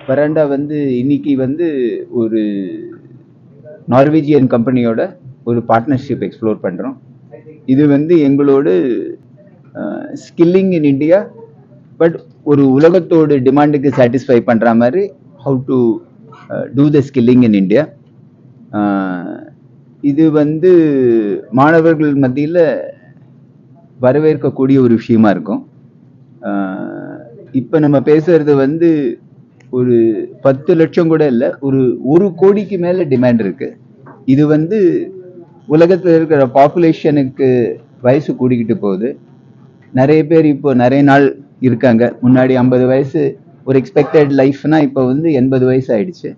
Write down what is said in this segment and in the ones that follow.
வராண்டா வந்து இன்னைக்கு வந்து ஒரு நார்வேஜியன் கம்பெனியோட ஒரு பார்ட்னர்ஷிப் எக்ஸ்ப்ளோர் பண்ணுறோம். இது வந்து எங்களோட ஸ்கில்லிங் இன் இந்தியா, பட் ஒரு உலகத்தோட டிமாண்டுக்கு சாட்டிஸ்ஃபை பண்ணுற மாதிரி how to do the skilling in India. இது வந்து மாணவர்கள் மத்தியில் வரவேற்கக்கூடிய ஒரு விஷயமா இருக்கும். இப்போ நம்ம பேசுறது வந்து ஒரு 10 லட்சம் கூட இல்லை, ஒரு 1 கோடிக்கு மேலே டிமாண்ட் இருக்கு. இது வந்து உலகத்தில் இருக்கிற பாப்புலேஷனுக்கு வயசு கூடிக்கிட்டு போகுது. நிறைய பேர் இப்போ நிறைய நாள் இருக்காங்க. முன்னாடி 50 வயசு ஒரு எக்ஸ்பெக்டட் லைஃப்னா இப்போ வந்து 80 வயசு ஆயிடுச்சு.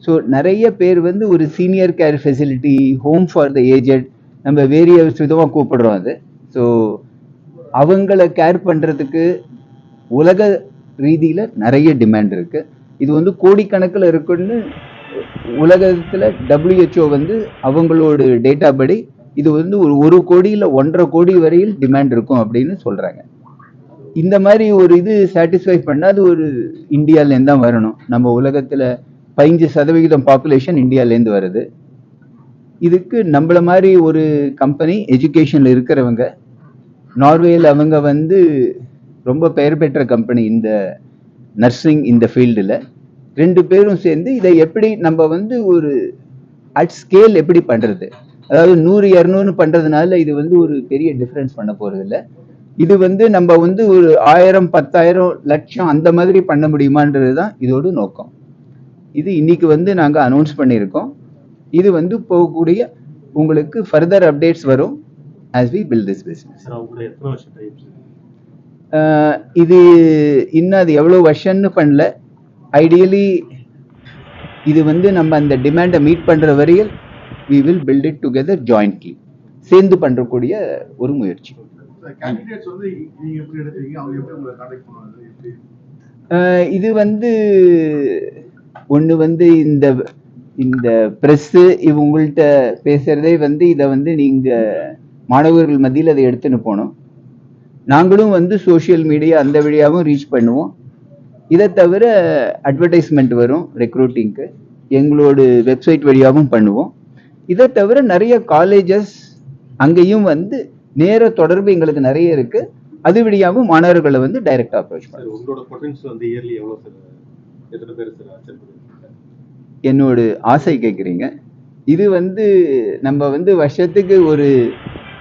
ஸோ நிறைய பேர் வந்து ஒரு senior care facility, home for the aged, நம்ம வேரியஸ் விதமாக கூப்பிடுறோம் அது. ஸோ அவங்கள கேர் பண்ணுறதுக்கு உலக ரீதியில் நிறைய டிமாண்ட் இருக்கு. இது வந்து கோடிக்கணக்கில் இருக்குன்னு உலகத்தில் WHO வந்து அவங்களோட டேட்டா படி இது வந்து ஒரு கோடியில் 1.5 கோடி வரையில் டிமாண்ட் இருக்கும் அப்படின்னு சொல்றாங்க. இந்த மாதிரி ஒரு இது சாட்டிஸ்ஃபை பண்ணாது ஒரு இந்தியாவிலேருந்து தான் வரணும். நம்ம உலகத்தில் 15% பாப்புலேஷன் இந்தியாவிலேருந்து வருது. இதுக்கு நம்மள மாதிரி ஒரு கம்பெனி எஜுகேஷன்ல இருக்கிறவங்க, நார்வேயில் அவங்க வந்து ரொம்ப பெயர் பெற்ற கம்பெனி இந்த நர்சிங் இந்த ஃபீல்டில், 2 பேரும் சேர்ந்து இதை எப்படி நம்ம வந்து ஒரு அட் ஸ்கேல் எப்படி பண்ணுறது, அதாவது 100-200 பண்ணுறதுனால இது வந்து ஒரு பெரிய டிஃப்ரென்ஸ் பண்ண போகிறது இல்லை. இது வந்து நம்ம வந்து ஒரு 1000, 10,000, லட்சம் அந்த மாதிரி பண்ண முடியுமான்றது தான் இதோட நோக்கம். இது இன்னைக்கு வந்து நாங்கள் அனௌன்ஸ் பண்ணியிருக்கோம். இது வந்து போகக்கூடிய உங்களுக்கு ஃபர்தர் அப்டேட்ஸ் வரும் as we build this business. இது இன்னும் அது எவ்வளோ வருஷம்னு பண்ணல. ஐடியலி இது வந்து நம்ம அந்த டிமாண்டை மீட் பண்ணுற வரையில் we will build it together jointly, சேர்ந்து பண்ணுறக்கூடிய ஒரு முயற்சி. இது வந்து ஒன்று வந்து இந்த ப்ரெஸ்ஸு இவங்கள்ட்ட பேசுகிறதே வந்து இதை வந்து நீங்கள் மாணவர்கள் மத்தியில் அதை எடுத்துன்னு போனோம். நாங்களும் வந்து சோஷியல் மீடியா அந்த வழியாகவும் ரீச் பண்ணுவோம். இதை தவிர அட்வர்டைஸ்மெண்ட் வரும் ரெக்ரூட்டிங்க்கு, எங்களோட வெப்சைட் வழியாகவும் பண்ணுவோம். இதை தவிர நிறைய காலேஜஸ் அங்கேயும் வந்து நேர தொடர்பு எங்களுக்கு நிறைய இருக்கு. அது வழியாகவும் மாணவர்களை வந்து டைரக்டா அப்ரோச் பண்ணுவோம். என்னோட ஆசை கேட்குறீங்க. இது வந்து நம்ம வந்து வருஷத்துக்கு ஒரு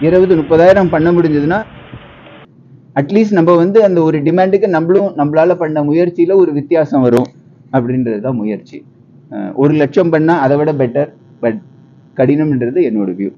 20-30,000 பண்ண முடிஞ்சதுன்னா அட்லீஸ்ட் நம்ம வந்து அந்த ஒரு டிமாண்டுக்கு நம்மளால பண்ண முயற்சியில ஒரு வித்தியாசம் வரும் அப்படின்றது தான் முயற்சி. 1 லட்சம் பண்ணா அதை விட பெட்டர், பட் கடினம்ன்றது என்னோட வியூ.